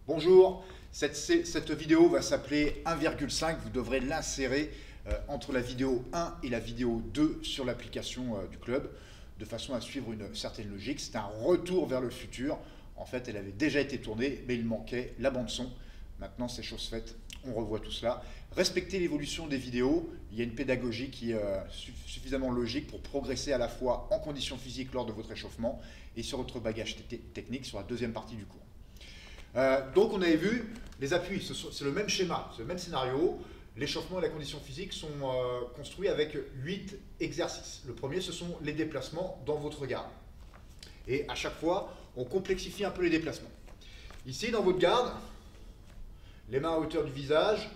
Bonjour, cette vidéo va s'appeler 1,5. Vous devrez l'insérer entre la vidéo 1 et la vidéo 2 sur l'application du club, de façon à suivre une certaine logique. C'est un retour vers le futur. En fait, elle avait déjà été tournée, mais il manquait la bande-son. Maintenant, c'est chose faite, on revoit tout cela. Respectez l'évolution des vidéos. Il y a une pédagogie qui est suffisamment logique pour progresser à la fois en conditions physiques lors de votre échauffement et sur votre bagage technique sur la deuxième partie du cours. Donc on avait vu les appuis, c'est le même schéma, c'est le même scénario. L'échauffement et la condition physique sont construits avec 8 exercices. Le premier, ce sont les déplacements dans votre garde. Et à chaque fois, on complexifie un peu les déplacements. Ici, dans votre garde, les mains à hauteur du visage,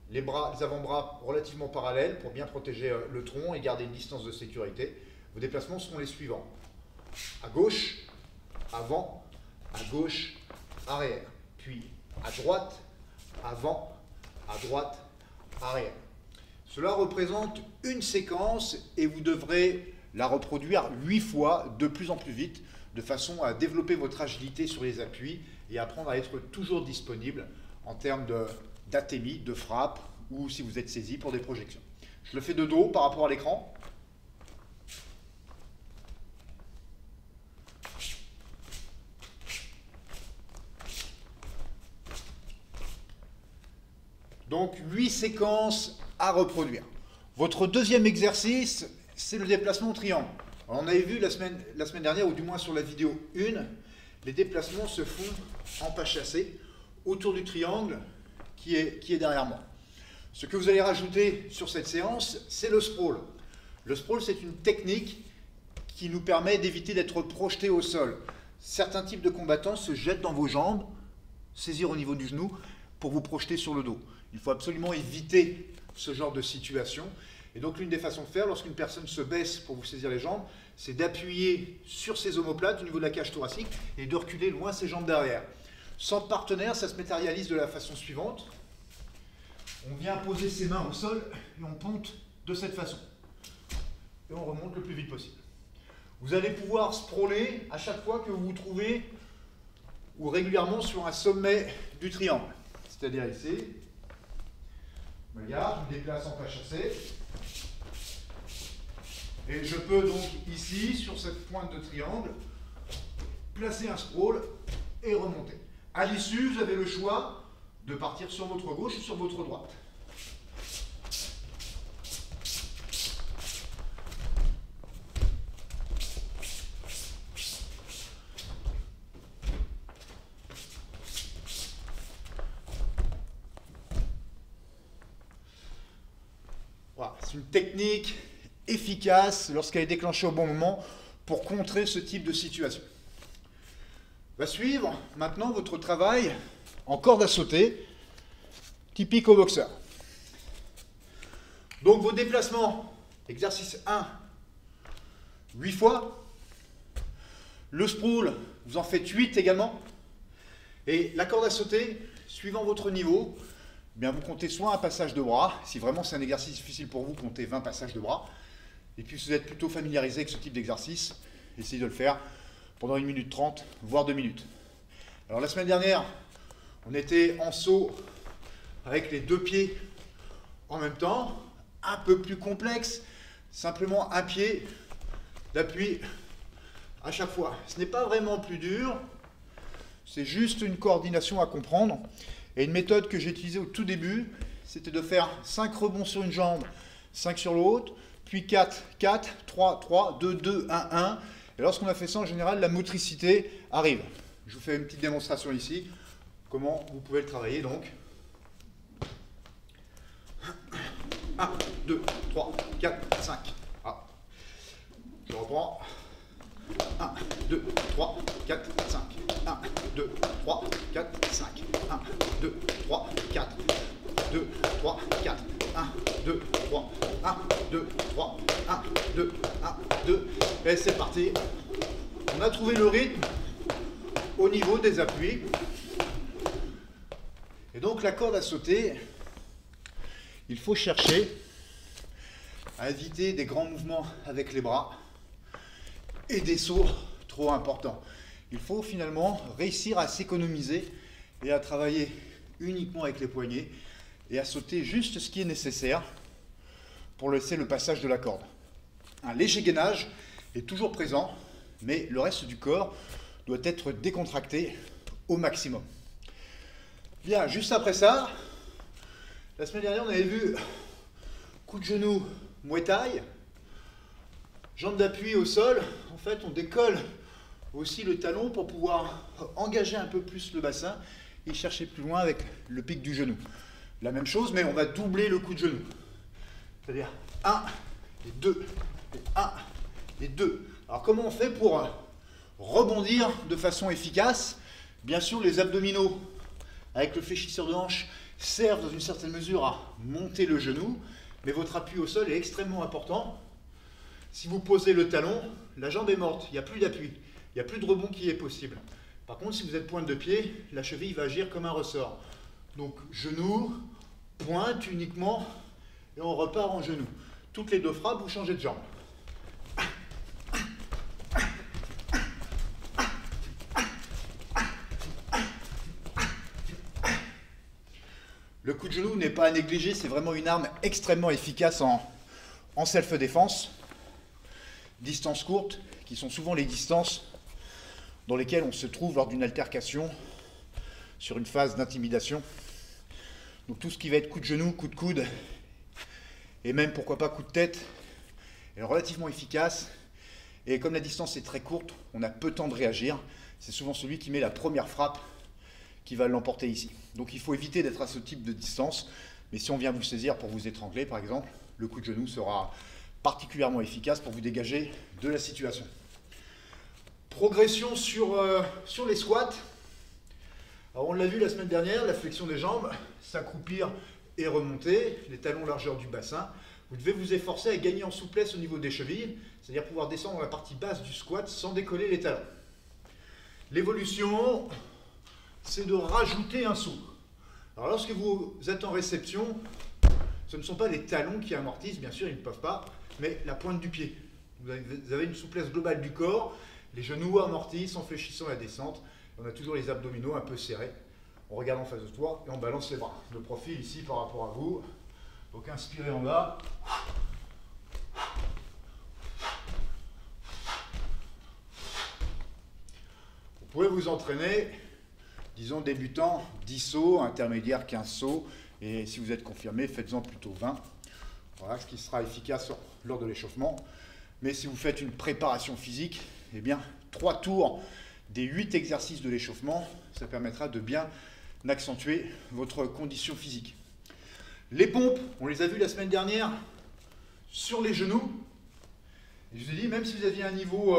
les avant-bras relativement parallèles pour bien protéger le tronc et garder une distance de sécurité. Vos déplacements seront les suivants. À gauche, avant, à gauche, arrière. Puis à droite, avant, à droite, arrière. Cela représente une séquence et vous devrez la reproduire 8 fois de plus en plus vite, de façon à développer votre agilité sur les appuis et apprendre à être toujours disponible en termes d'atémie, de frappe, ou si vous êtes saisi pour des projections. Je le fais de dos par rapport à l'écran. Donc 8 séquences à reproduire. Votre deuxième exercice, c'est le déplacement au triangle. Alors, on avait vu la semaine dernière, ou du moins sur la vidéo 1, les déplacements se font en pas chassé autour du triangle qui est derrière moi. Ce que vous allez rajouter sur cette séance, c'est le sprawl. Le sprawl, c'est une technique qui nous permet d'éviter d'être projeté au sol. Certains types de combattants se jettent dans vos jambes, saisir au niveau du genou, pour vous projeter sur le dos. Il faut absolument éviter ce genre de situation. Et donc l'une des façons de faire, lorsqu'une personne se baisse pour vous saisir les jambes, c'est d'appuyer sur ses omoplates au niveau de la cage thoracique et de reculer loin ses jambes derrière. Sans partenaire, ça se matérialise de la façon suivante. On vient poser ses mains au sol et on ponte de cette façon. Et on remonte le plus vite possible. Vous allez pouvoir sprawler à chaque fois que vous vous trouvez ou régulièrement sur un sommet du triangle. C'est-à-dire ici, je me garde, je me déplace en pas chassé. Et je peux donc ici, sur cette pointe de triangle, placer un sprawl et remonter. À l'issue, vous avez le choix de partir sur votre gauche ou sur votre droite. Voilà, c'est une technique efficace lorsqu'elle est déclenchée au bon moment pour contrer ce type de situation. Va suivre maintenant votre travail en corde à sauter, typique au boxeur. Donc vos déplacements, exercice 1, 8 fois. Le sprawl, vous en faites 8 également. Et la corde à sauter, suivant votre niveau, eh bien vous comptez soit un passage de bras, si vraiment c'est un exercice difficile pour vous, comptez 20 passages de bras. Et puis si vous êtes plutôt familiarisé avec ce type d'exercice, essayez de le faire pendant 1 minute 30, voire 2 minutes. Alors la semaine dernière, on était en saut avec les 2 pieds en même temps, un peu plus complexe, simplement un pied d'appui à chaque fois. Ce n'est pas vraiment plus dur, c'est juste une coordination à comprendre. Et une méthode que j'ai utilisée au tout début, c'était de faire 5 rebonds sur une jambe, 5 sur l'autre, puis 4, 4, 3, 3, 2, 2, 1, 1. Et lorsqu'on a fait ça, en général, la motricité arrive. Je vous fais une petite démonstration ici, comment vous pouvez le travailler donc. 1, 2, 3, 4, 5. Ah. Je reprends. 1, 2, 3, 4, 5. 1, 2, 3, 4, 5. 1, 2, 3, 4. 2, 3, 4. 1, 2, 3. 1, 2, 3. 1, 2, 1, 2. Et c'est parti. On a trouvé le rythme au niveau des appuis. Et donc la corde à sauter, il faut chercher à éviter des grands mouvements avec les bras et des sauts trop importants. Il faut finalement réussir à s'économiser et à travailler uniquement avec les poignets et à sauter juste ce qui est nécessaire pour laisser le passage de la corde. Un léger gainage est toujours présent, mais le reste du corps doit être décontracté au maximum. Bien, juste après ça, la semaine dernière, on avait vu coup de genou, Muay Thai, jambe d'appui au sol. En fait, on décolle aussi le talon pour pouvoir engager un peu plus le bassin et chercher plus loin avec le pic du genou. La même chose, mais on va doubler le coup de genou. C'est-à-dire 1 et 2, et 1 et 2. Alors comment on fait pour rebondir de façon efficace? Bien sûr, les abdominaux avec le fléchisseur de hanche servent dans une certaine mesure à monter le genou, mais votre appui au sol est extrêmement important. Si vous posez le talon, la jambe est morte, il n'y a plus d'appui, il n'y a plus de rebond qui est possible. Par contre, si vous êtes pointe de pied, la cheville va agir comme un ressort. Donc genou, pointe uniquement, et on repart en genou. Toutes les deux frappes, vous changez de jambe. Le coup de genou n'est pas à négliger, c'est vraiment une arme extrêmement efficace en self-défense. Distances courtes, qui sont souvent les distances dans lesquelles on se trouve lors d'une altercation sur une phase d'intimidation. Donc tout ce qui va être coup de genou, coup de coude, et même pourquoi pas coup de tête, est relativement efficace. Et comme la distance est très courte, on a peu de temps de réagir. C'est souvent celui qui met la première frappe qui va l'emporter ici. Donc il faut éviter d'être à ce type de distance. Mais si on vient vous saisir pour vous étrangler, par exemple, le coup de genou sera particulièrement efficace pour vous dégager de la situation. Progression sur les squats. Alors on l'a vu la semaine dernière, la flexion des jambes, s'accroupir et remonter, les talons largeur du bassin. Vous devez vous efforcer à gagner en souplesse au niveau des chevilles, c'est-à-dire pouvoir descendre dans la partie basse du squat sans décoller les talons. L'évolution, c'est de rajouter un saut. Alors lorsque vous êtes en réception, ce ne sont pas les talons qui amortissent, bien sûr ils ne peuvent pas, mais la pointe du pied. Vous avez une souplesse globale du corps, les genoux amortissent en fléchissant la descente. On a toujours les abdominaux un peu serrés. On regarde en face de toi et on balance les bras. Le profil ici par rapport à vous. Donc inspirez en bas. Vous pouvez vous entraîner, disons débutant, 10 sauts, intermédiaire 15 sauts. Et si vous êtes confirmé, faites-en plutôt 20. Voilà, ce qui sera efficace lors de l'échauffement. Mais si vous faites une préparation physique, eh bien 3 tours des 8 exercices de l'échauffement, ça permettra de bien accentuer votre condition physique. Les pompes, on les a vues la semaine dernière sur les genoux. Et je vous ai dit, même si vous aviez un niveau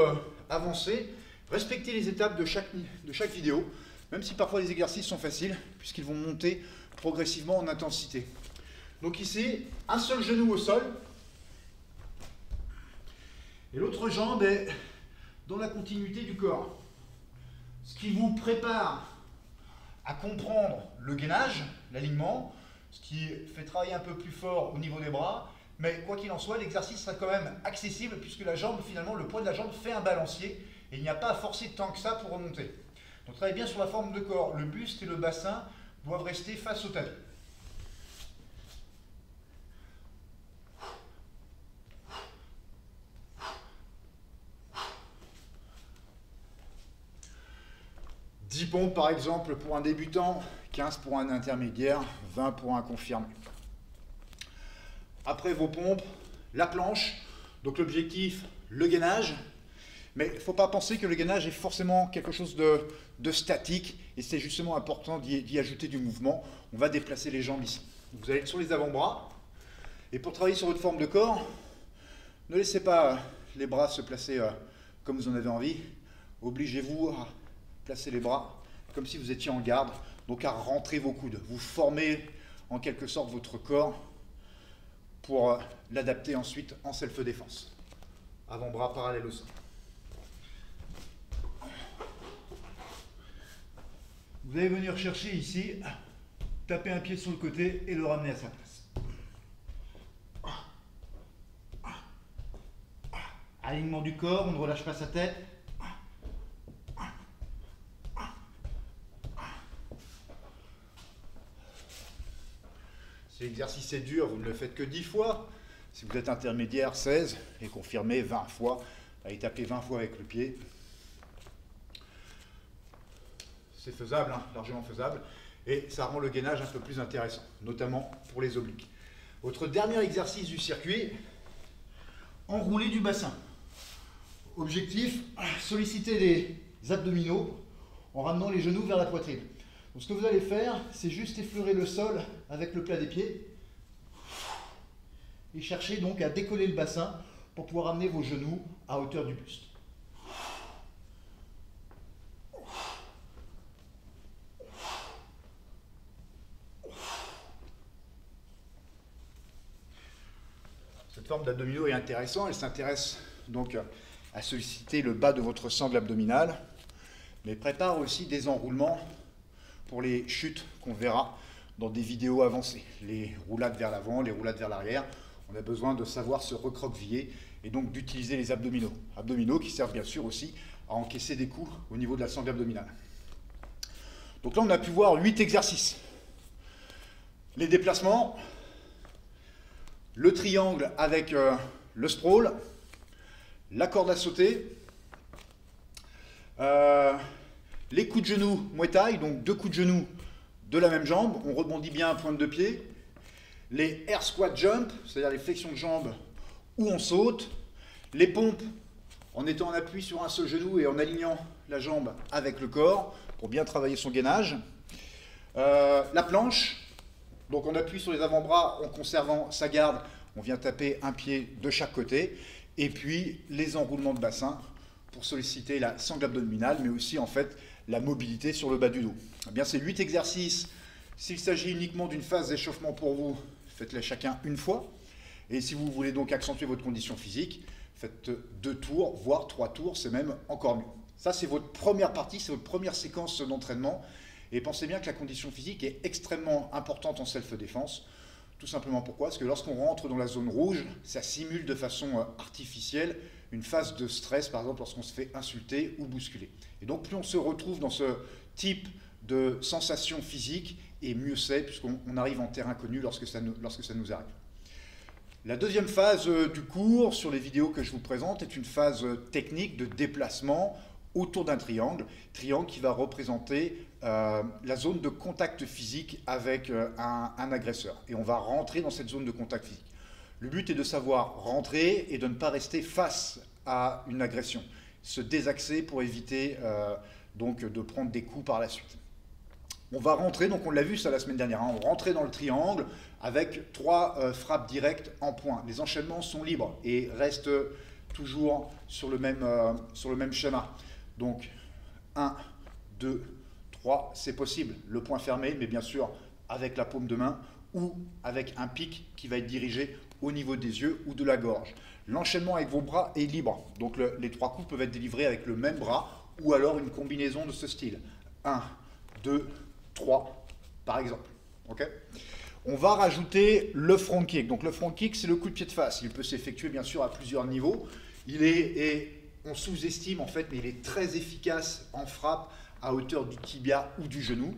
avancé, respectez les étapes de chaque vidéo, même si parfois les exercices sont faciles, puisqu'ils vont monter progressivement en intensité. Donc ici, un seul genou au sol, et l'autre jambe est dans la continuité du corps. Ce qui vous prépare à comprendre le gainage, l'alignement, ce qui fait travailler un peu plus fort au niveau des bras, mais quoi qu'il en soit, l'exercice sera quand même accessible puisque la jambe, finalement, le poids de la jambe fait un balancier et il n'y a pas à forcer tant que ça pour remonter. Donc travaillez bien sur la forme de corps. Le buste et le bassin doivent rester face au talon. « 10 pompes par exemple pour un débutant, 15 pour un intermédiaire, 20 pour un confirmé. Après vos pompes, la planche, donc l'objectif, le gainage. Mais il ne faut pas penser que le gainage est forcément quelque chose de statique et c'est justement important d'y ajouter du mouvement. On va déplacer les jambes ici. Vous allez être sur les avant-bras et pour travailler sur votre forme de corps, ne laissez pas les bras se placer comme vous en avez envie. Obligez-vous à placer les bras comme si vous étiez en garde, donc à rentrer vos coudes. Vous formez en quelque sorte votre corps pour l'adapter ensuite en self-défense. Avant-bras parallèle au sol. Vous allez venir chercher ici, taper un pied sur le côté et le ramener à sa place. Alignement du corps, on ne relâche pas sa tête. Si l'exercice est dur, vous ne le faites que 10 fois. Si vous êtes intermédiaire, 16. Et confirmé 20 fois. Allez taper 20 fois avec le pied. C'est faisable, hein, largement faisable. Et ça rend le gainage un peu plus intéressant, notamment pour les obliques. Votre dernier exercice du circuit, enrouler du bassin. Objectif, solliciter les abdominaux en ramenant les genoux vers la poitrine. Donc ce que vous allez faire, c'est juste effleurer le sol avec le plat des pieds et chercher donc à décoller le bassin pour pouvoir amener vos genoux à hauteur du buste. Cette forme d'abdominaux est intéressante, elle s'intéresse donc à solliciter le bas de votre sangle abdominale, mais prépare aussi des enroulements pour les chutes qu'on verra dans des vidéos avancées. Les roulades vers l'avant, les roulades vers l'arrière, on a besoin de savoir se recroqueviller et donc d'utiliser les abdominaux. Abdominaux qui servent bien sûr aussi à encaisser des coups au niveau de la sangle abdominale. Donc là on a pu voir 8 exercices. Les déplacements, le triangle avec le sprawl, la corde à sauter, les coups de genoux Muay Thai, donc 2 coups de genoux de la même jambe, on rebondit bien à pointe de pied, les air squat jump, c'est-à-dire les flexions de jambes où on saute, les pompes en étant en appui sur un seul genou et en alignant la jambe avec le corps pour bien travailler son gainage, la planche, donc on appuie sur les avant-bras en conservant sa garde, on vient taper un pied de chaque côté, et puis les enroulements de bassin pour solliciter la sangle abdominale, mais aussi en fait la mobilité sur le bas du dos. Eh bien, ces 8 exercices, s'il s'agit uniquement d'une phase d'échauffement pour vous, faites-les chacun une fois. Et si vous voulez donc accentuer votre condition physique, faites 2 tours, voire 3 tours, c'est même encore mieux. Ça, c'est votre première partie, c'est votre première séquence d'entraînement. Et pensez bien que la condition physique est extrêmement importante en self-défense. Tout simplement pourquoi? Parce que lorsqu'on rentre dans la zone rouge, ça simule de façon artificielle une phase de stress, par exemple lorsqu'on se fait insulter ou bousculer. Et donc plus on se retrouve dans ce type de sensation physique, et mieux c'est, puisqu'on arrive en terrain connu lorsque ça nous arrive. La deuxième phase du cours, sur les vidéos que je vous présente, est une phase technique de déplacement autour d'un triangle qui va représenter la zone de contact physique avec un agresseur. Et on va rentrer dans cette zone de contact physique. Le but est de savoir rentrer et de ne pas rester face à une agression. Se désaxer pour éviter donc de prendre des coups par la suite. On va rentrer, donc on l'a vu ça la semaine dernière, hein, on rentrait dans le triangle avec 3 frappes directes en point. Les enchaînements sont libres et restent toujours sur le même schéma. Donc 1, 2, 3, c'est possible. Le point fermé, mais bien sûr avec la paume de main ou avec un pic qui va être dirigé au niveau des yeux ou de la gorge. L'enchaînement avec vos bras est libre. Donc les 3 coups peuvent être délivrés avec le même bras ou alors une combinaison de ce style. 1, 2, 3, par exemple. Okay, on va rajouter le front kick. Donc le front kick, c'est le coup de pied de face. Il peut s'effectuer bien sûr à plusieurs niveaux. On sous-estime en fait, mais il est très efficace en frappe à hauteur du tibia ou du genou.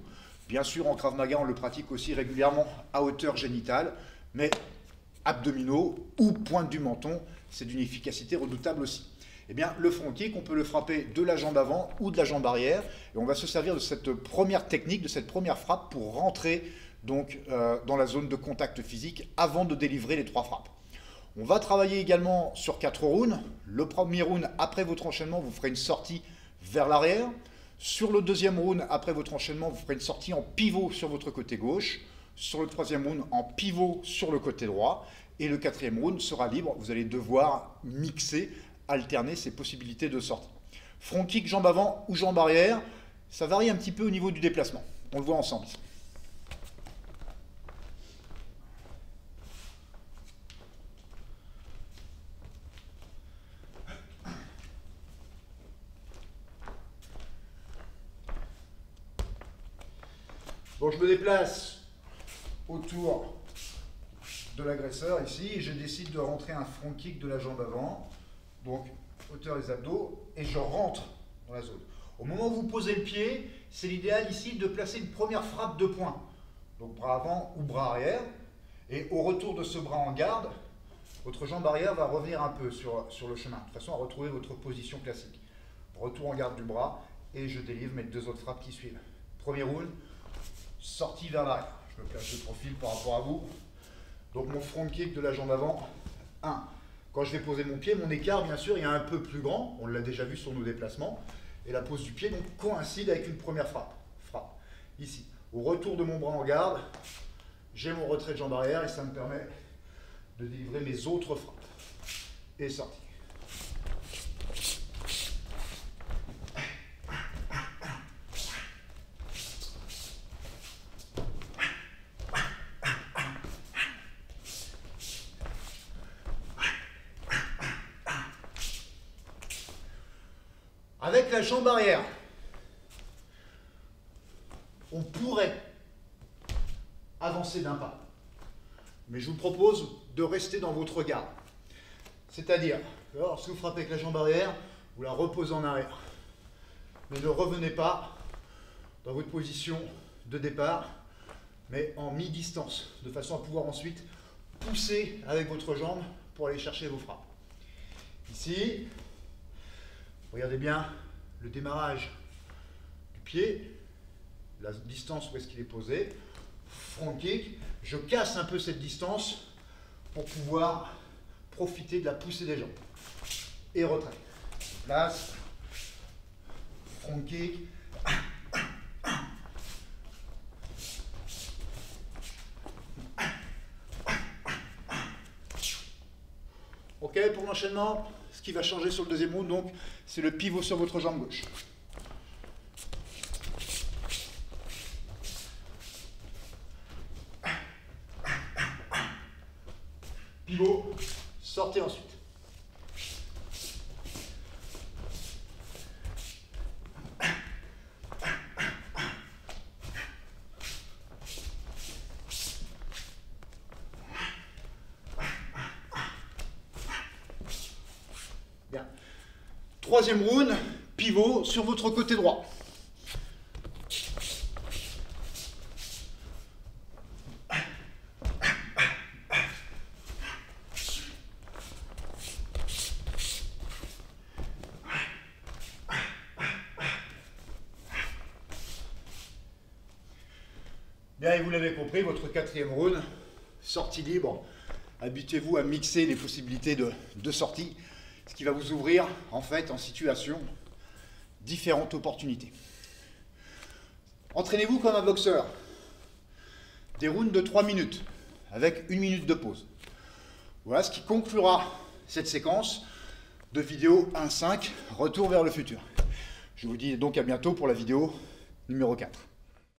Bien sûr, en Krav Maga, on le pratique aussi régulièrement à hauteur génitale, mais abdominaux ou pointe du menton, c'est d'une efficacité redoutable aussi. Eh bien, le front kick, on peut le frapper de la jambe avant ou de la jambe arrière, et on va se servir de cette première technique, de cette première frappe pour rentrer donc, dans la zone de contact physique avant de délivrer les 3 frappes. On va travailler également sur 4 rounds. Le premier round, après votre enchaînement, vous ferez une sortie vers l'arrière. Sur le deuxième round, après votre enchaînement, vous ferez une sortie en pivot sur votre côté gauche. Sur le troisième round, en pivot sur le côté droit. Et le 4e round sera libre. Vous allez devoir mixer, alterner ces possibilités de sortie. Front kick, jambe avant ou jambe arrière, ça varie un petit peu au niveau du déplacement. On le voit ensemble. Bon, je me déplace autour de l'agresseur ici et je décide de rentrer un front kick de la jambe avant, donc hauteur des abdos, et je rentre dans la zone. Au moment où vous posez le pied, c'est l'idéal ici de placer une première frappe de poing, donc bras avant ou bras arrière, Et au retour de ce bras en garde, votre jambe arrière va revenir un peu sur le chemin, de façon à retrouver votre position classique. Retour en garde du bras, et je délivre mes 2 autres frappes qui suivent. Premier round, sortie vers l'arrière. Je me place le profil par rapport à vous. Donc mon front kick de la jambe avant, 1. Quand je vais poser mon pied, mon écart, bien sûr, il est un peu plus grand. On l'a déjà vu sur nos déplacements. Et la pose du pied donc, coïncide avec une première frappe. Frappe. Ici. Au retour de mon bras en garde, j'ai mon retrait de jambe arrière et ça me permet de délivrer mes autres frappes. Et sortie. Avec la jambe arrière, on pourrait avancer d'un pas. Mais je vous propose de rester dans votre garde. C'est-à-dire, si vous frappez avec la jambe arrière, vous la reposez en arrière. Mais ne revenez pas dans votre position de départ, mais en mi-distance, de façon à pouvoir ensuite pousser avec votre jambe pour aller chercher vos frappes. Ici, regardez bien le démarrage du pied, la distance où est-ce qu'il est posé, front kick, je casse un peu cette distance pour pouvoir profiter de la poussée des jambes. Et retrait. Place, front kick. Ok, pour l'enchaînement, ce qui va changer sur le deuxième round, donc, c'est le pivot sur votre jambe gauche. Pivot, sortez ensuite. Bien. Troisième round, pivot sur votre côté droit. Bien, et vous l'avez compris, votre quatrième round, sortie libre. Habituez-vous à mixer les possibilités de sortie, ce qui va vous ouvrir, en fait, en situation, différentes opportunités. Entraînez-vous comme un boxeur. Des rounds de 3 minutes, avec 1 minute de pause. Voilà ce qui conclura cette séquence de vidéo 1.5, retour vers le futur. Je vous dis donc à bientôt pour la vidéo numéro 4.